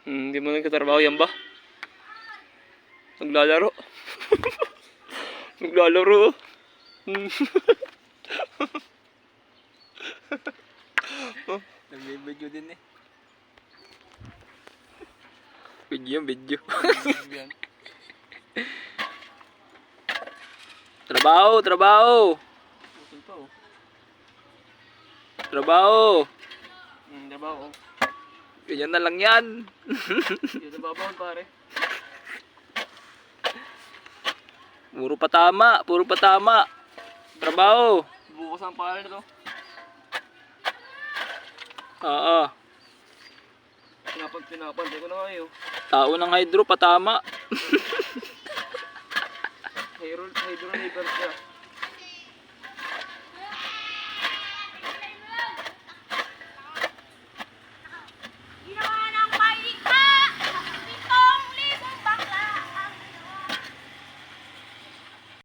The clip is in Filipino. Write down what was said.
Hindi mo nagkatrabaho yan ba? Naglalaro. Naglalaro. Nagbibidyo din eh. Video. Trabaho. Putol pa oh. Trabaho. Trabaho. Ganyan na lang yan. Dito babaw pare. Puro patama. Trabaho. Bukas ang pare to. Oo. Pinapantay ko na kayo. Tao ng hydro, patama. Hydro labor siya.